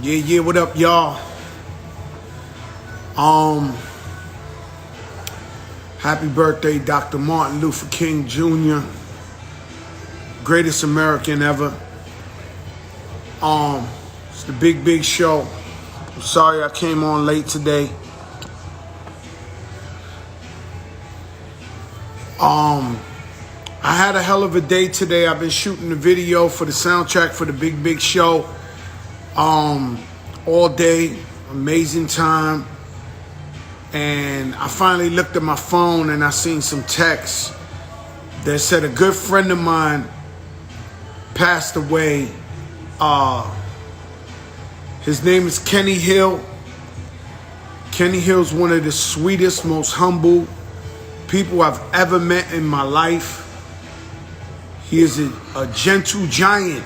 Yeah, what up, y'all? Happy birthday, Dr. Martin Luther King Jr., greatest American ever. It's the big show. I'm sorry I came on late today. I had a hell of a day today. I've been shooting the video for the soundtrack for the big show. All day, amazing time. And I finally looked at my phone and I seen some texts that said a good friend of mine passed away. His name is Kenny Hill. Kenny Hill's one of the sweetest, most humble people I've ever met in my life. He is a gentle giant.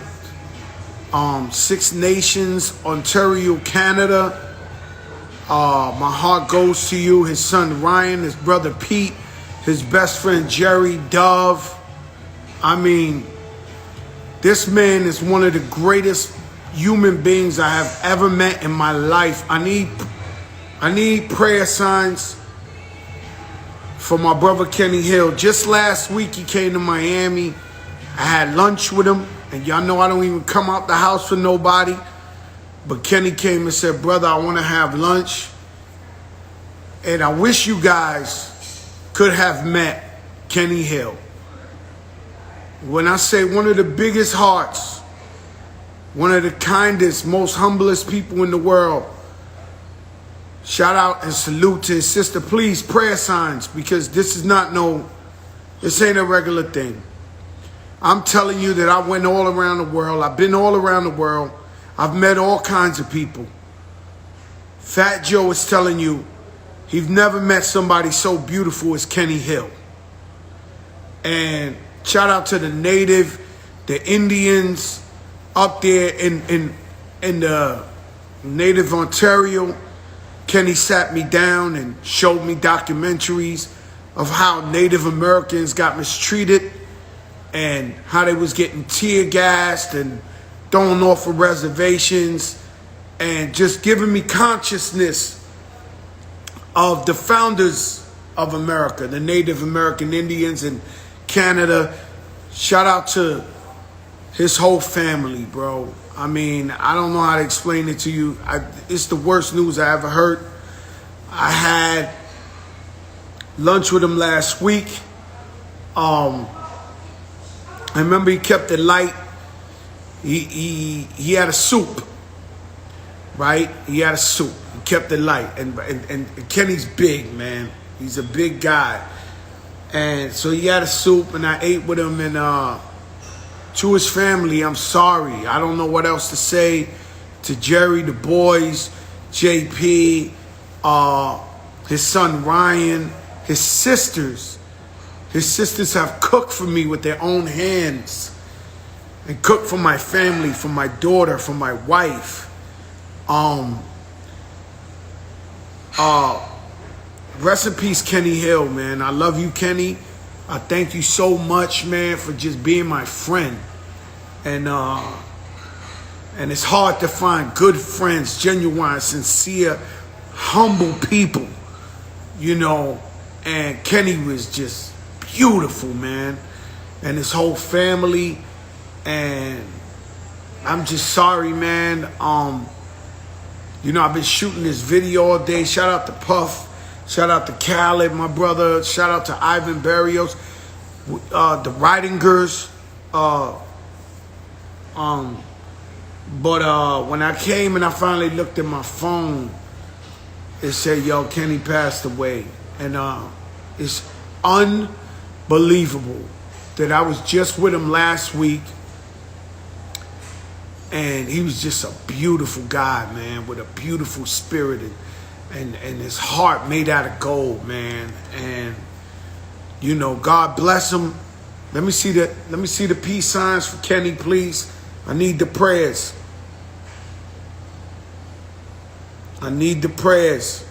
6 Nations, Ontario, Canada. My heart goes to you. His son Ryan, his brother Pete, his best friend Jerry, Dove. I mean, this man is one of the greatest human beings I have ever met in my life. I need prayer signs for my brother Kenny Hill. Just last week he came to Miami. I had lunch with him, and y'all know I don't even come out the house for nobody. But Kenny came and said, brother, I want to have lunch. And I wish you guys could have met Kenny Hill. When I say one of the biggest hearts, one of the kindest, most humblest people in the world, shout out and salute to his sister. Please, prayer signs, because this ain't a regular thing. I'm telling you that I went all around the world. I've been all around the world. I've met all kinds of people. Fat Joe is telling you he's never met somebody so beautiful as Kenny Hill. And shout out to the Indians up there in the native Ontario. Kenny sat me down and showed me documentaries of how Native Americans got mistreated and how they was getting tear gassed and thrown off of reservations, and just giving me consciousness of the founders of America, the Native American Indians in Canada. Shout out to his whole family, bro. I mean, I don't know how to explain it to you. It's the worst news I ever heard. I had lunch with him last week. I remember he kept it light. He had a soup, right? He had a soup. He kept it light. And Kenny's big, man. He's a big guy. And so he had a soup, and I ate with him. And to his family, I'm sorry. I don't know what else to say. To Jerry, the boys, JP, his son Ryan, his sisters. His sisters have cooked for me with their own hands. And cooked for my family, for my daughter, for my wife. Rest in peace, Kenny Hill, man. I love you, Kenny. I thank you so much, man, for just being my friend. And it's hard to find good friends, genuine, sincere, humble people, you know. And Kenny was just beautiful, man. And his whole family. And I'm just sorry, man. You know, I've been shooting this video all day. Shout out to Puff. Shout out to Khaled, my brother. Shout out to Ivan Barrios. The Ridingers. But when I came and I finally looked at my phone, it said, yo, Kenny passed away. And it's unbelievable that I was just with him last week. And he was just a beautiful guy, man, with a beautiful spirit and his heart made out of gold, man. And, you know, God bless him. Let me see the peace signs for Kenny, please. I need the prayers. I need the prayers.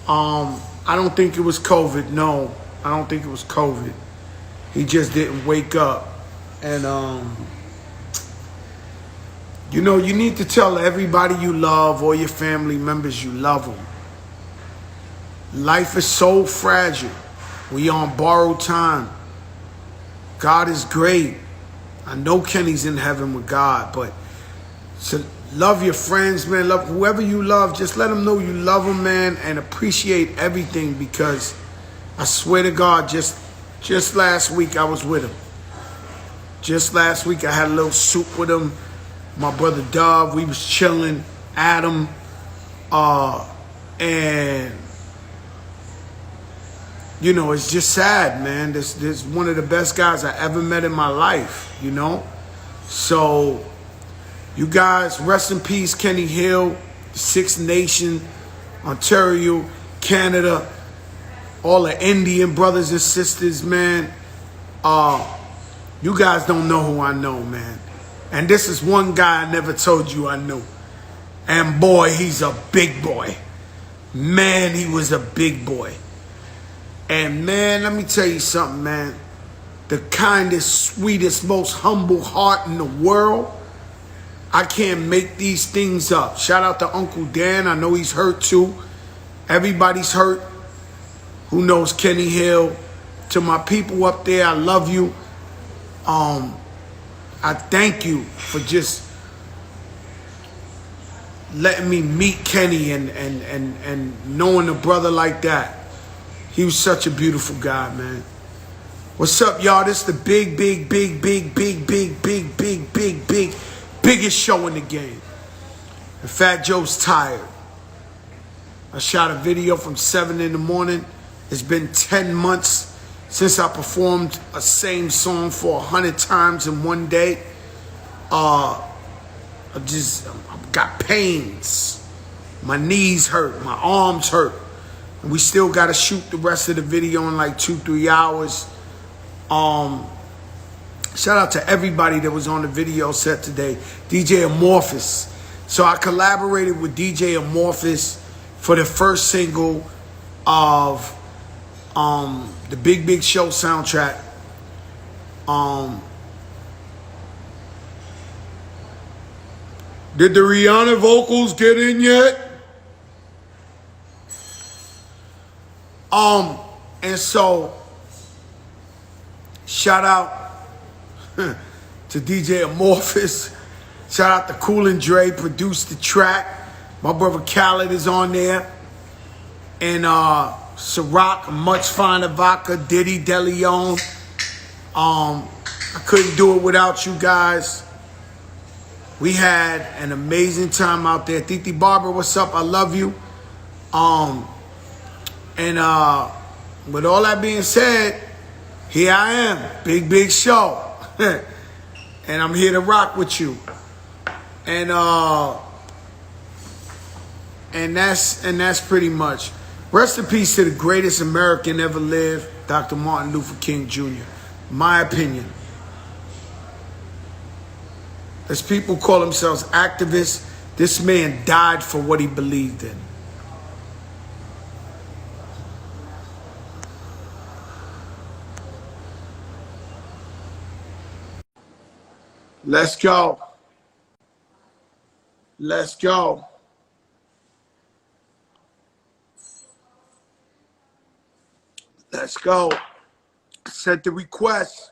I don't think it was COVID. No, I don't think it was COVID. He just didn't wake up. And, You know, you need to tell everybody you love, or your family members you love them. Life is so fragile. We on borrowed time. God is great. I know Kenny's in heaven with God, but so love your friends, man. Love whoever you love. Just let them know you love them, man, and appreciate everything, because I swear to God, just last week I was with him. Just last week I had a little soup with him. My brother Dove, we was chilling. Adam, and you know, it's just sad, man. This is one of the best guys I ever met in my life, you know? So, you guys, rest in peace, Kenny Hill, Six Nation, Ontario, Canada, all the Indian brothers and sisters, man. You guys don't know who I know, man. And this is one guy I never told you I knew. And boy, he's a big boy. Man, he was a big boy. And man, let me tell you something, man. The kindest, sweetest, most humble heart in the world. I can't make these things up. Shout out to Uncle Dan. I know he's hurt too. Everybody's hurt who knows Kenny Hill. To my people up there, I love you. I thank you for just letting me meet Kenny and knowing a brother like that. He was such a beautiful guy, man. What's up, y'all? This is the biggest show in the game. And Fat Joe's tired. I shot a video from 7 in the morning. It's been 10 months since I performed a same song for 100 times in one day. I've got pains. My knees hurt. My arms hurt. And we still got to shoot the rest of the video in like 2-3 hours. Shout out to everybody that was on the video set today. DJ Amorphous. So I collaborated with DJ Amorphous for the first single of the Big Show soundtrack. Did the Rihanna vocals get in yet? And so shout out to DJ Amorphous. Shout out to Cool and Dre, produced the track. My brother Khaled is on there. And Ciara, Much Finer Vodka, Diddy, DeLeon. I couldn't do it without you guys. We had an amazing time out there. Titi Barber, what's up? I love you. And with all that being said, here I am, big show. And I'm here to rock with you. And that's pretty much. Rest in peace to the greatest American ever lived, Dr. Martin Luther King Jr. My opinion. As people call themselves activists, this man died for what he believed in. Let's go. Let's go. Let's go. Sent the request.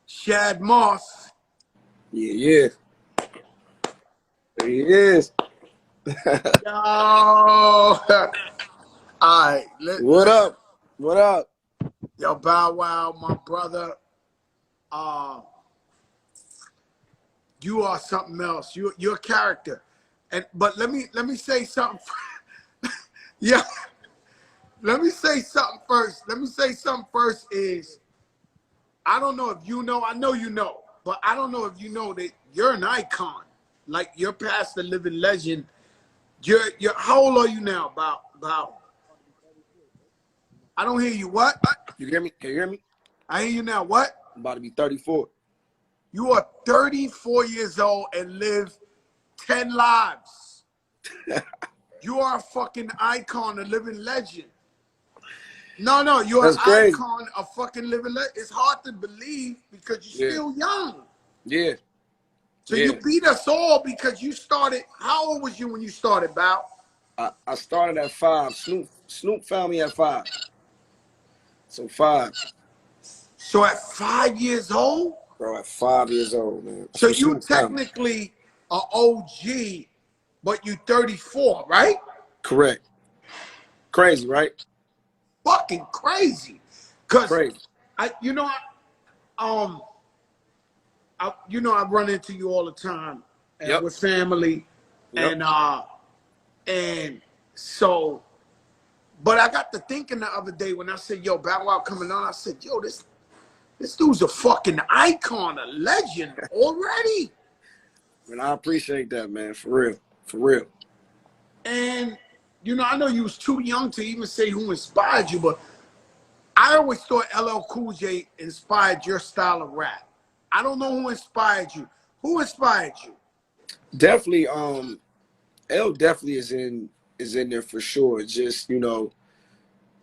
Shad Moss. Yeah. There he is. Yo. All right. What up? What up? Yo, Bow Wow, my brother. You are something else. You're a character. But let me say something. Yeah. Let me say something first. Is I don't know if you know, I know you know, but I don't know if you know that you're an icon. Like, you're past the living legend. You're how old are you now? About I don't hear you. What? You hear me? Can you hear me? I hear you now. What? I'm about to be 34. You are 34 years old and live 10 lives. You are a fucking icon, a living legend. No, you're an icon, a fucking living legend. It's hard to believe because you're still young. Yeah. So you beat us all because you started. How old was you when you started, Bow? I started at 5. Snoop found me at 5. So 5. So at 5 years old? Bro, at 5 years old, man. That's So what you Snoop found me. technically are OG, but you 34, right? Correct. Crazy, right? Fucking crazy. Cause Crazy. I I run into you all the time and with family and so but I got to thinking the other day when I said, yo, Bow Wow coming on, I said, yo, this dude's a fucking icon, a legend already. And I appreciate that, man. For real. For real. And I know you was too young to even say who inspired you, but I always thought LL Cool J inspired your style of rap. I don't know who inspired you. Who inspired you? Definitely, L definitely is in there for sure. Just,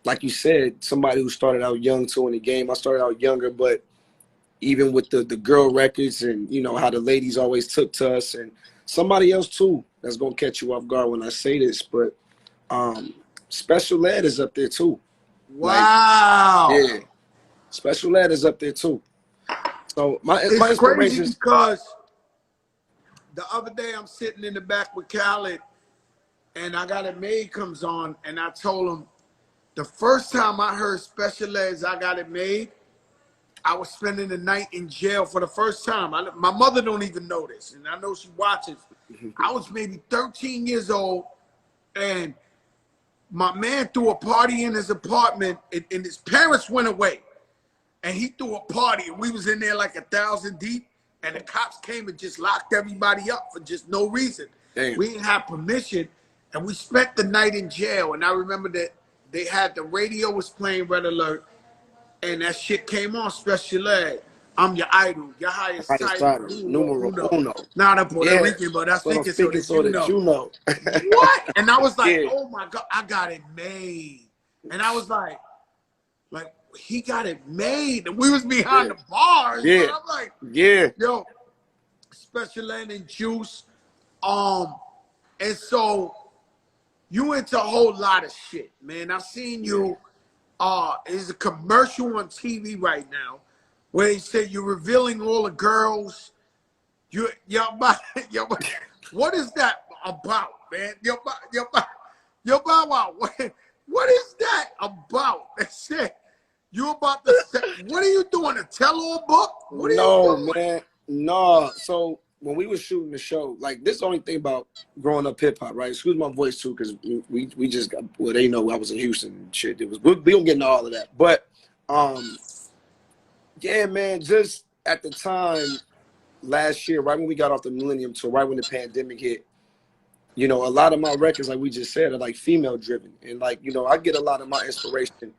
like you said, somebody who started out young too in the game. I started out younger, but even with the girl records and how the ladies always took to us, and somebody else too that's gonna catch you off guard when I say this, but Special Ed is up there too. Wow. Yeah, Special Ed is up there too. So my It's inspiration crazy because the other day I'm sitting in the back with Khaled and I got it made comes on and I told him the first time I heard Special Ed's I Got It Made, I was spending the night in jail for the first time. My mother don't even know this, and I know she watches. I was maybe 13 years old, and my man threw a party in his apartment, and his parents went away. And he threw a party, and we was in there like 1,000 deep, and the cops came and just locked everybody up for just no reason. Damn. We didn't have permission, and we spent the night in jail. And I remember that they had the radio was playing Red Alert, and that shit came on, Special Ed. I'm your idol, your highest title, numero uno. Not a Puerto Rican, but I think it's so that you know. What? And I was like, oh my God, I got it made. And I was like, he got it made. And we was behind the bars. Yeah. I'm like, yo, Special Ed and Juice. And so you into a whole lot of shit, man. I seen you. There's a commercial on TV right now where they say you're revealing all the girls. What is that about, man? Bow Wow, what is that about? That's it. You about to say, what are you doing? A tell-all book? What are you doing? Man. No. So when we were shooting the show, this is the only thing about growing up hip hop, right? Excuse my voice too, because we just got, they know I was in Houston and shit. We don't get into all of that. But yeah, man, just at the time last year, right when we got off the Millennium Tour, right when the pandemic hit, a lot of my records, like we just said, are female driven. And I get a lot of my inspiration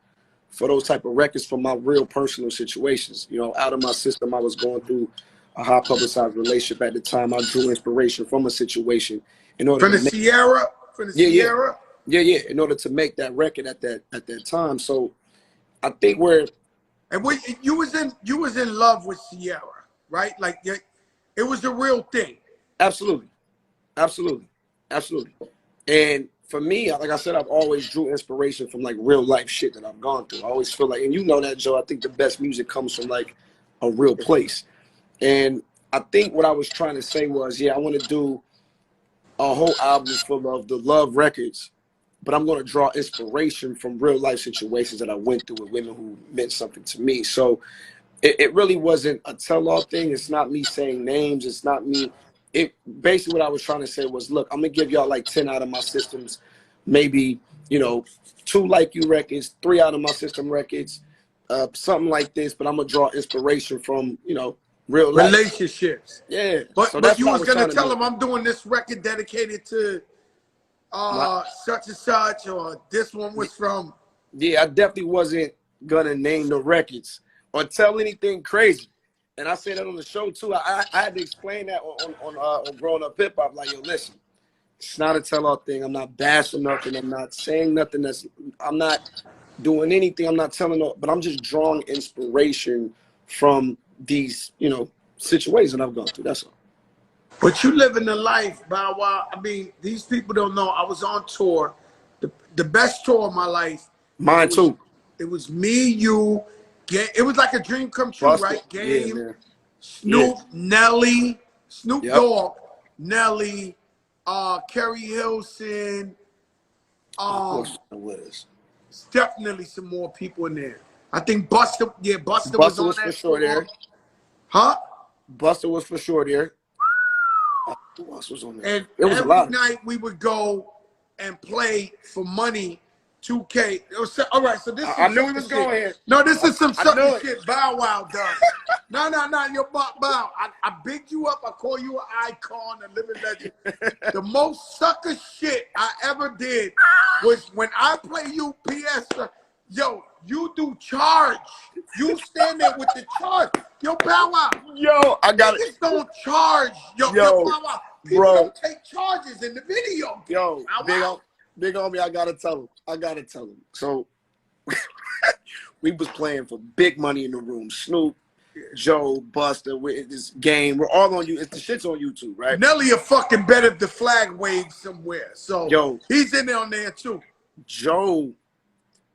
for those type of records from my real personal situations. Out of my system, I was going through a high publicized relationship at the time. I drew inspiration from a situation in order to Ciara? Ciara? Yeah. In order to make that record at that time. So I think you was in love with Ciara, right? It was the real thing. Absolutely. And for me, like I said, I've always drew inspiration from real life shit that I've gone through. I always feel and you know that, Joe, I think the best music comes from a real place. And I think what I was trying to say was, I want to do a whole album full of the love records, but I'm going to draw inspiration from real life situations that I went through with women who meant something to me. So it really wasn't a tell-all thing. It's not me saying names. It's not me. Basically what I was trying to say was, look, I'm going to give y'all 10 out of my systems, maybe, 2 Like You records, 3 out of my system records, something like this, but I'm going to draw inspiration from, real life. Relationships. Yeah. But you was going to tell them I'm doing this record dedicated to such and such, or this one was from. Yeah, I definitely wasn't going to name the records or tell anything crazy. And I said that on the show too. I had to explain that on Growing Up Hip Hop. Yo, listen, it's not a tell-all thing. I'm not bashing nothing. I'm not saying nothing. I'm not doing anything. I'm not telling no, but I'm just drawing inspiration from these, situations that I've gone through. That's all. But you living the life, Bow Wow. I mean, these people don't know. I was on tour, the best tour of my life. And Mine too. it was me, you, it was like a dream come true, Busted. right? Yeah, Game, man. Yeah. Snoop, Nelly, Snoop Yep. Dogg, Nelly, Kerry Hilson, With us. definitely some more people in there. I think Buster, Buster was Buster on was that for sure tour. there. Huh? Buster was for sure there. Who else was on there? And It was a every lot. night we would go and play for money, 2K. All right, so this is I knew he was going here. No, this is some I knew sucker it. shit Bow Wow does. No, yo, Bow. I big you up. I call you an icon, a living legend. The most sucker shit I ever did was when I play you PS. Yo, you do charge. You stand there with the charge. Yo, Bow Wow. Yo, I got it. Niggas don't charge. Yo, Bow Wow. People bro. don't take charges in the video. Yo, Bow big on me. I gotta tell him. So we was playing for big money in the room. Snoop, Joe, Buster, with this game. We're all on you. The shit's on YouTube, right? Nelly a fucking bet if the flag waves somewhere. So Yo, he's in there on there too. Joe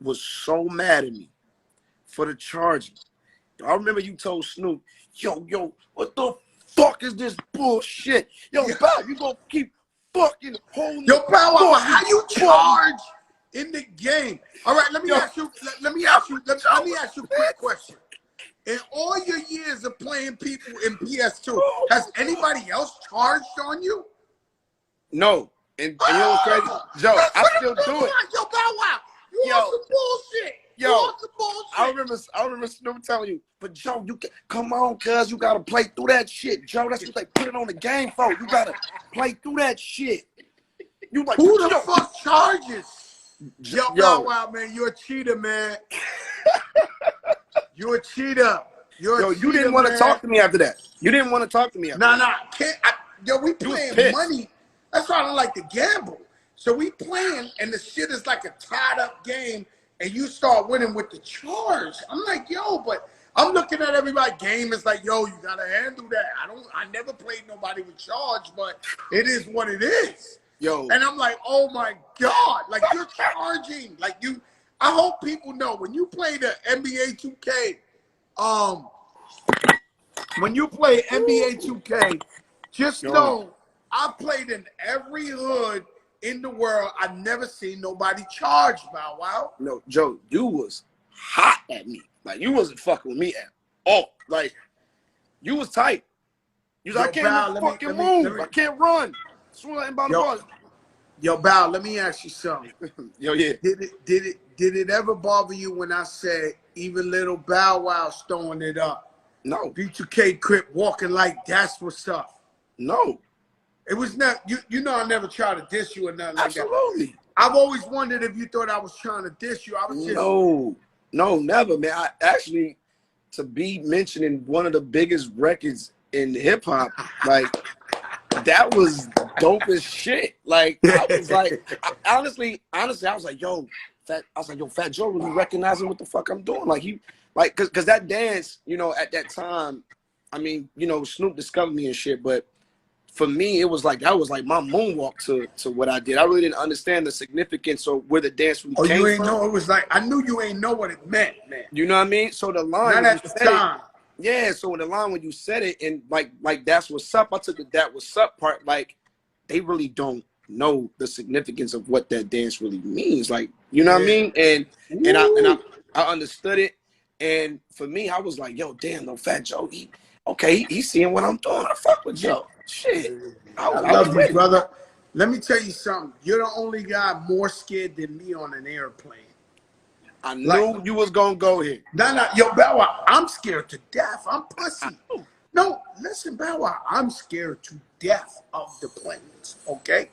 was so mad at me for the charging. I remember you told Snoop, yo, what the fuck is this bullshit? Yo, Bow, you gonna keep fucking holding. Yo, Bow Wow, how you charge in the game? All right, let me ask you a quick question. In all your years of playing people in PS2, has anybody else charged on you? No. And you know what's crazy? Joe, I still do it. Yo, Bow Wow, you on some bullshit. Yo, you on some bullshit. I remember Snoop telling you, but Joe, come on, cuz you gotta play through that shit. Joe, that's what they put it on the game for. You gotta play through that shit. You like, who the fuck charges? Yo, Bow Wow, man, you're a cheater, man. You're a cheater. You didn't want to talk to me after that. You didn't want to talk to me after that. Nah. We playing money. That's why I don't like to gamble. So we playing, and the shit is like a tied up game, and you start winning with the charge. I'm like, yo, but I'm looking at everybody. Game is like, yo, you gotta handle that. I never played nobody with charge, but it is what it is. Yo. And I'm like, oh my God, like you're charging. Like I hope people know when you play the NBA 2K, when you play NBA 2K, just know I played in every hood in the world. I've never seen nobody charge, Bow Wow. No, Joe, you was hot at me. Like, you wasn't fucking with me at all. Like, you was tight. You was like, I can't even fucking move. I can't run. Yo, Bow, let me ask you something. Yo, yeah. Did it ever bother you when I said even little Bow Wow's throwing it up? No. B2K Crip walking like that's what's up. No. It was not, you know I never tried to diss you or nothing like that. Absolutely. I've always wondered if you thought I was trying to diss you. I was just... No, never, man. I actually, to be mentioning one of the biggest records in hip-hop, like, that was dope as shit. Like, I was like, honestly, I was like, yo, Fat Joe really recognizing what the fuck I'm doing. Like, cause that dance, you know, at that time, I mean, you know, Snoop discovered me and shit, but for me, it was like, that was like my moonwalk to what I did. I really didn't understand the significance of where the dance really came from. You ain't know, it was like, I knew you ain't know what it meant, man. You know what I mean? So the line, not at the time. Yeah, so in the line when you said it, and like that's what's up, I took the that what's up part, like, they really don't know the significance of what that dance really means. Like, you know what I mean? And I understood it. And for me, I was like, yo, damn, no, Fat Joe, he's seeing what I'm doing. I fuck with Joe. Shit. I love you, brother. Let me tell you something. You're the only guy more scared than me on an airplane. I knew you was gonna go here. Nah, yo, Bow Wow, I'm scared to death. I'm pussy. No, listen, Bow Wow, I'm scared to death of the planes, okay?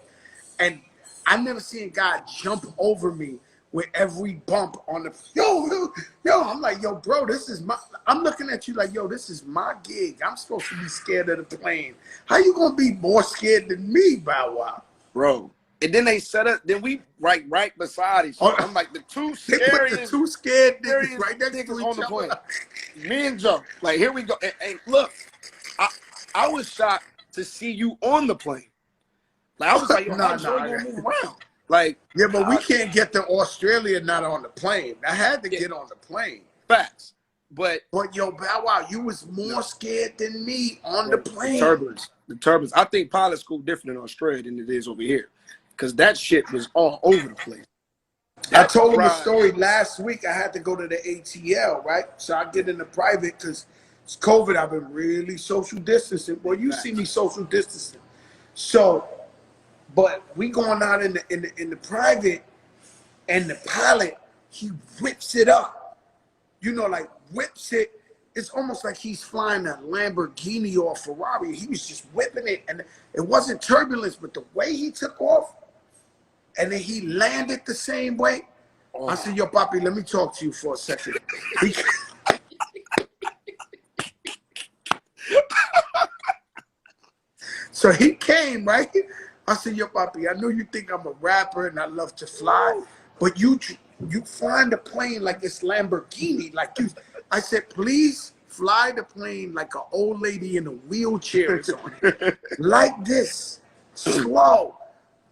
And I've never seen a guy jump over me with every bump on the yo. I'm like, yo, bro, I'm looking at you like, yo, this is my gig. I'm supposed to be scared of the plane. How you gonna be more scared than me, Bow Wow? Bro. And then they set up, then we right beside each other. I'm like, the two scariest niggas right next to each on the plane. Me and Joe. Like, here we go. And look, I was shocked to see you on the plane. Like I was like, yo, how Joe gonna move around? Like, yeah, but we can't get to Australia not on the plane. I had to get on the plane. Facts. But yo, Bow Wow, you was more scared than me on the plane. The turbulence. I think pilot school different in Australia than it is over here, because that shit was all over the place. I told him a story last week. I had to go to the ATL, right? So I get in the private because it's COVID. I've been really social distancing. Well, you see me social distancing. So, but we going out in the private, and the pilot, he whips it up. You know, like whips it. It's almost like he's flying a Lamborghini or a Ferrari. He was just whipping it, and it wasn't turbulence, but the way he took off, and then he landed the same way. I said, yo, Papi, let me talk to you for a second. So he came, right? I said, yo, Papi, I know you think I'm a rapper and I love to fly, but you flying the plane like it's Lamborghini. Like you, I said, please fly the plane like an old lady in a wheelchair is on it. Like this, slow.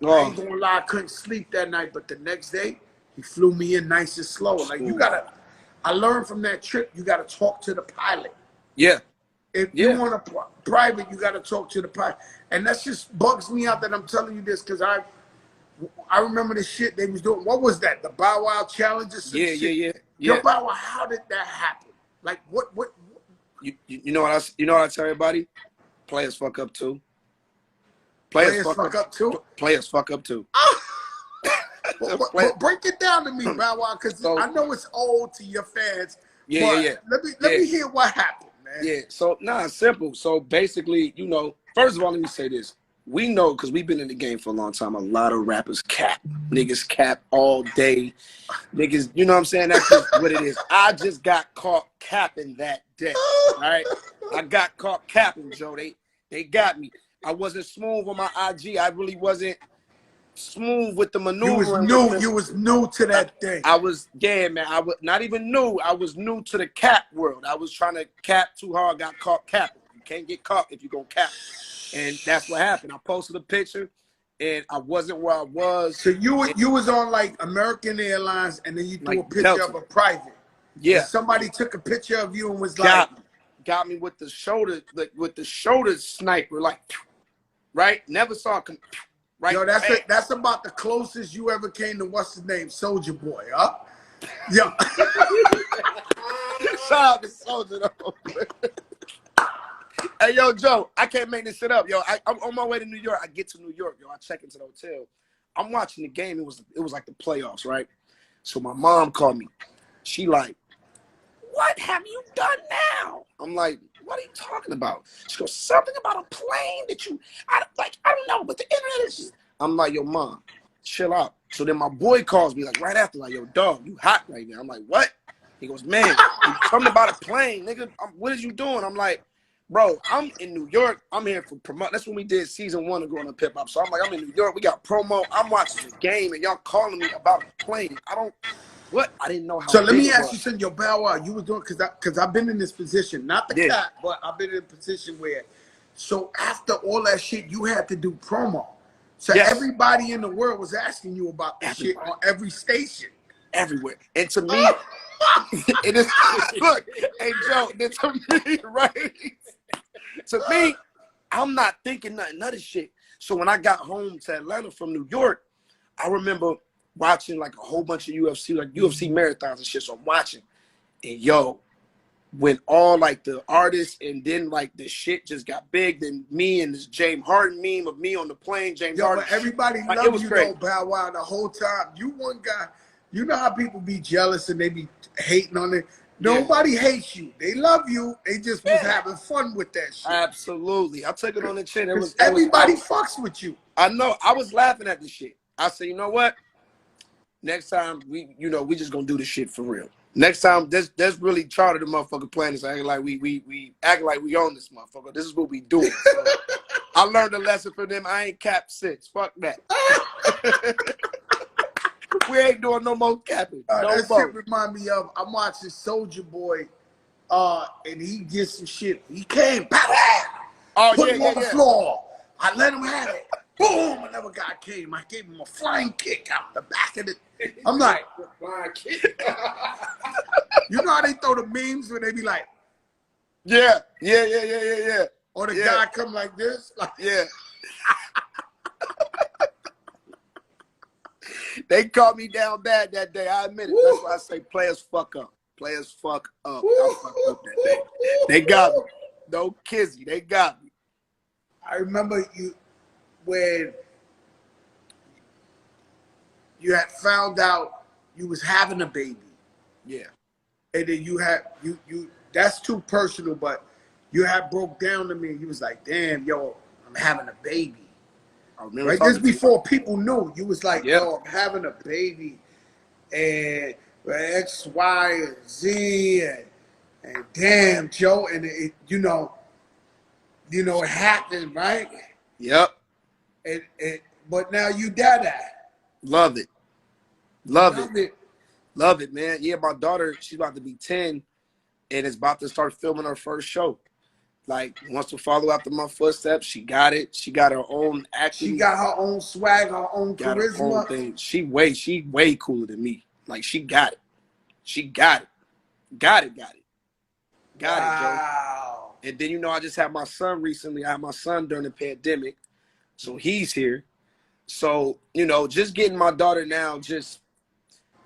I ain't gonna lie, I couldn't sleep that night, but the next day, he flew me in nice and slow. Like you gotta, I learned from that trip, you gotta talk to the pilot. Yeah. If you want a private, you gotta talk to the pilot. And that just bugs me out that I'm telling you this, because I remember the shit they was doing. What was that? The Bow Wow challenge or some shit? Yeah. Yo, Bow Wow, how did that happen? Like what? You know what I tell everybody? Players fuck up too. Players fuck up too? Players fuck up too. But break it down to me, Bow Wow, because I know it's old to your fans. Yeah. Let me hear what happened, man. Yeah, so it's simple. So basically, you know, first of all, let me say this. We know, because we've been in the game for a long time, a lot of rappers cap. Niggas cap all day. Niggas, you know what I'm saying? That's just what it is. I just got caught capping that day, all right? I got caught capping, Joe. They got me. I wasn't smooth on my IG. I really wasn't smooth with the maneuvering. You was new to that thing. I was, man. I was not even new. I was new to the cap world. I was trying to cap too hard, got caught capping. You can't get caught if you're going to cap. And that's what happened. I posted a picture, and I wasn't where I was. So you was on like American Airlines, and then you threw a picture of a private. Yeah. And somebody took a picture of you and was like, got me with the shoulder, like with the shoulder sniper, like, right? Never saw him. Right. Yo, that's about the closest you ever came to what's his name, Soldier Boy, huh? Yo. Shout out to Soldier though. Hey, yo, Joe, I can't make this shit up. Yo, I'm on my way to New York. I get to New York, yo. I check into the hotel. I'm watching the game. It was like the playoffs, right? So my mom called me. She like, what have you done now? I'm like, what are you talking about? She goes, something about a plane that I don't know, but the internet is just. I'm like, yo, mom, chill out. So then my boy calls me like right after, like, yo, dog, you hot right now. I'm like, what? He goes, man, something about a plane, nigga. What is you doing? I'm like, bro, I'm in New York. I'm here for promote. That's when we did season 1 of Growing Up Hip Hop. So I'm like, I'm in New York. We got promo. I'm watching the game, and y'all calling me about a plane. What? I didn't know how. So let me ask you something, yo, Bow Wow, you was doing, because I've been in this position, not the cat, but I've been in a position where, so after all that shit, you had to do promo. So everybody in the world was asking you about this shit on every station. Everywhere. And to me, it is, look, hey, Joe, to me, right? To me, I'm not thinking nothing of this shit. So when I got home to Atlanta from New York, I remember watching like a whole bunch of UFC, like UFC marathons and shit. So I'm watching. And yo, when all like the artists and then like the shit just got big, then me and this James Harden meme of me on the plane, James Harden. But everybody loved you though, Bow Wow, the whole time. You one guy, you know how people be jealous and they be hating on it. Nobody hates you. They love you. They just was having fun with that shit. Absolutely. I took it on the chin. Everybody fucks with you. I know. I was laughing at the shit. I said, you know what? Next time we just gonna do this shit for real. Next time, that's really charter the motherfucking planets. Acting like we act like we own this motherfucker. This is what we doing. So I learned a lesson from them. I ain't capped since. Fuck that. We ain't doing no more capping. That shit remind me of, I'm watching Soldier Boy, and he did some shit. He came, Oh, put yeah, him yeah, on the yeah. floor. I let him have it. Boom, another guy came. I gave him a flying kick out the back of it. I'm like, Flying kick. you know how they throw the memes when they be like, Yeah, yeah, yeah, yeah, yeah, yeah. or the Yeah. guy come like this? Like, Yeah. They caught me down bad that day. I admit it. woo, That's why I say players fuck up. Players fuck up. I fucked up that day. They got me. No kizzy. They got me. I remember you when you had found out you was having a baby. Yeah. And then you had you that's too personal, but you had broke down to me and you was like, damn, yo, I'm having a baby. I remember Right? talking This to you. before people knew. You was like, Yep. yo, I'm having a baby. And X, Y, and Z and damn, Joe, and it you know, it happened, right? Yep. And but now you dad. Love it. Love it. Love it. Love it, man. Yeah, my daughter, she's about to be 10 and is about to start filming her first show. Like, wants to follow after my footsteps. She got it. She got her own acting. She got her own swag, her own got her charisma. own thing. She way cooler than me. Like, she got it. She got it. Got it. Got it, Joe. And then, I just had my son recently. I had my son during the pandemic. So he's here. So, just getting my daughter now just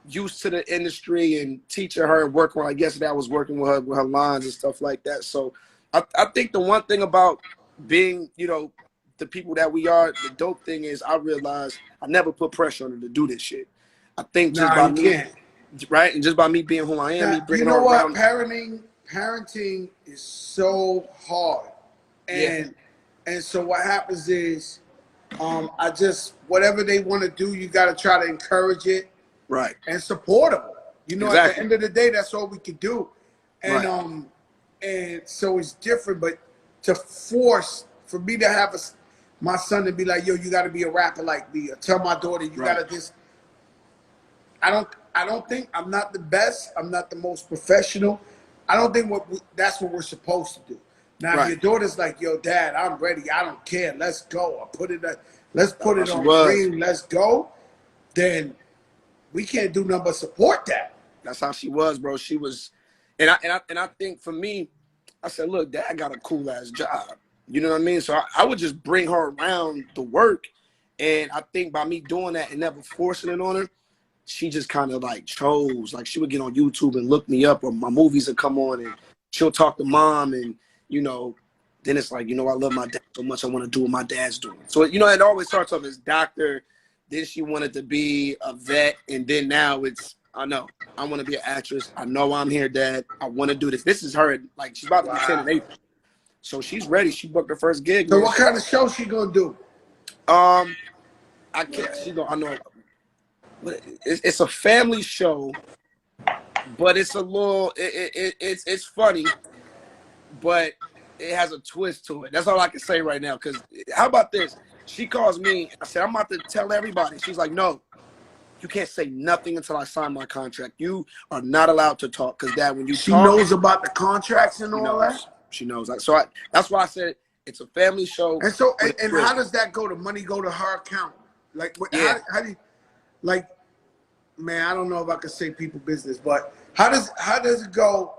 used to the industry and teaching her and working with her. Yesterday I was working with her lines and stuff like that. So I think the one thing about being, the people that we are, the dope thing is I realized I never put pressure on her to do this shit. I think just by me, right? And just by me being who I am, me bringing her around. Parenting is so hard. And so what happens is I just, whatever they want to do, you got to try to encourage it. Right. And support them. Exactly. At the end of the day, that's all we can do. And right. And so it's different, but to force, for me to have my son to be like, yo, you got to be a rapper like me, or tell my daughter, you got to this. I don't think, I'm not the best. I'm not the most professional. I don't think that's what we're supposed to do. Now, if your daughter's like, yo, dad, I'm ready. I don't care. Let's go. Let's put it on screen. Let's go. Then we can't do nothing but support that. That's how she was, bro. She was, and I think for me, I said, look, dad got a cool ass job. You know what I mean? So I would just bring her around the work. And I think by me doing that and never forcing it on her, she just kind of like chose. Like, she would get on YouTube and look me up, or my movies would come on and she'll talk to mom, and then it's like, I love my dad so much, I want to do what my dad's doing. So, it always starts off as doctor. Then she wanted to be a vet. And then now it's, I know, I want to be an actress. I know I'm here, dad. I want to do this. This is her, like, she's about to be 10 in April. So she's ready. She booked her first gig. So what kind of show she going to do? I can't, I know. It's a family show, but it's a little, it's funny, but it has a twist to it. That's all I can say right now. Because how about this? She calls me. I said, I'm about to tell everybody. She's like, no, you can't say nothing until I sign my contract. You are not allowed to talk. Because, dad, when you she knows about the contracts and all that? She knows. So that's why I said it's a family show. And so, and how does that go? The money go to her account? Like, how do you, like, man, I don't know if I could say people business, but how does it go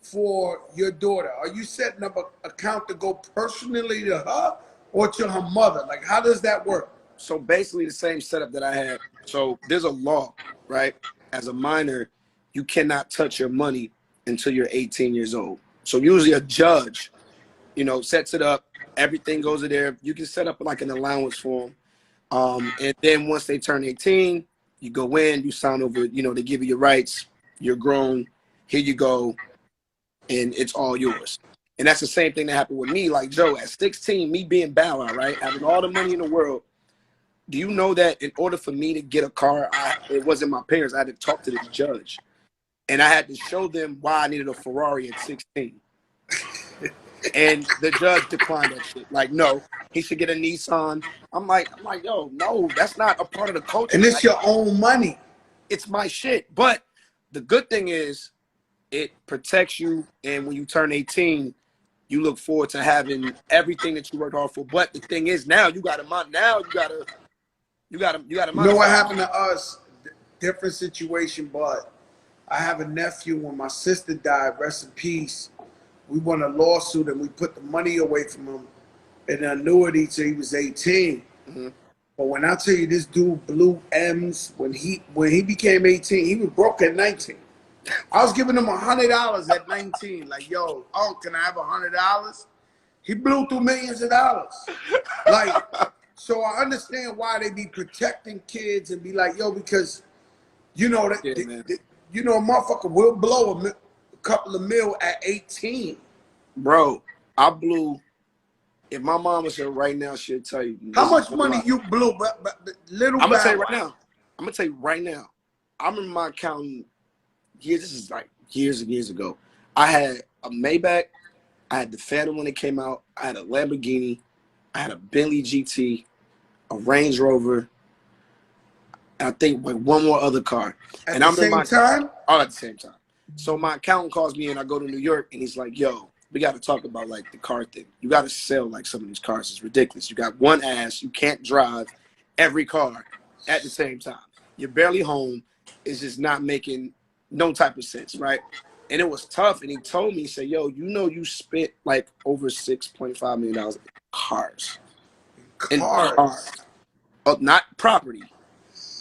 for your daughter? Are you setting up an account to go personally to her or to her mother? Like, how does that work? So basically the same setup that I had. So there's a law, right? As a minor, you cannot touch your money until you're 18 years old. So usually a judge, sets it up. Everything goes in there. You can set up like an allowance for them. And then once they turn 18, you go in, you sign over, they give you your rights. You're grown. Here you go. And it's all yours. And that's the same thing that happened with me. Like, Joe, at 16, me being Bow Wow, right? Having all the money in the world. Do you know that in order for me to get a car, it wasn't my parents. I had to talk to this judge. And I had to show them why I needed a Ferrari at 16. And the judge declined that shit. Like, no, he should get a Nissan. I'm like, yo, no, that's not a part of the culture. And it's your own money. It's my shit. But the good thing is it protects you. And when you turn 18, you look forward to having everything that you worked hard for. But the thing is, now you got to You know what monetize. happened to us? Different situation, but I have a nephew. When my sister died, rest in peace, we won a lawsuit and we put the money away from him in an annuity till he was 18. Mm-hmm. But when I tell you this dude blew M's when he became 18, he was broke at 19. I was giving him $100 at 19. Like, yo, oh, can I have $100? He blew through millions of dollars. Like, so I understand why they be protecting kids and be like, yo, because you know that you know a motherfucker will blow a couple of mil at 18. Bro, I blew. If my mom was here right now, she'll tell you. How much money you blew? But little. I'm gonna tell you right now. I remember my accountant. Yeah, this is like years and years ago. I had a Maybach. I had the Phantom when it came out. I had a Lamborghini. I had a Bentley GT, a Range Rover. And I think like one more other car. At the same time? All at the same time. So my accountant calls me and I go to New York and he's like, yo, we got to talk about like the car thing. You got to sell like some of these cars. It's ridiculous. You got one ass. You can't drive every car at the same time. You're barely home. It's just not making no type of sense, right? And it was tough. And he told me, he said, yo, you know you spent like over $6.5 million in cars. Cars. Oh, not property.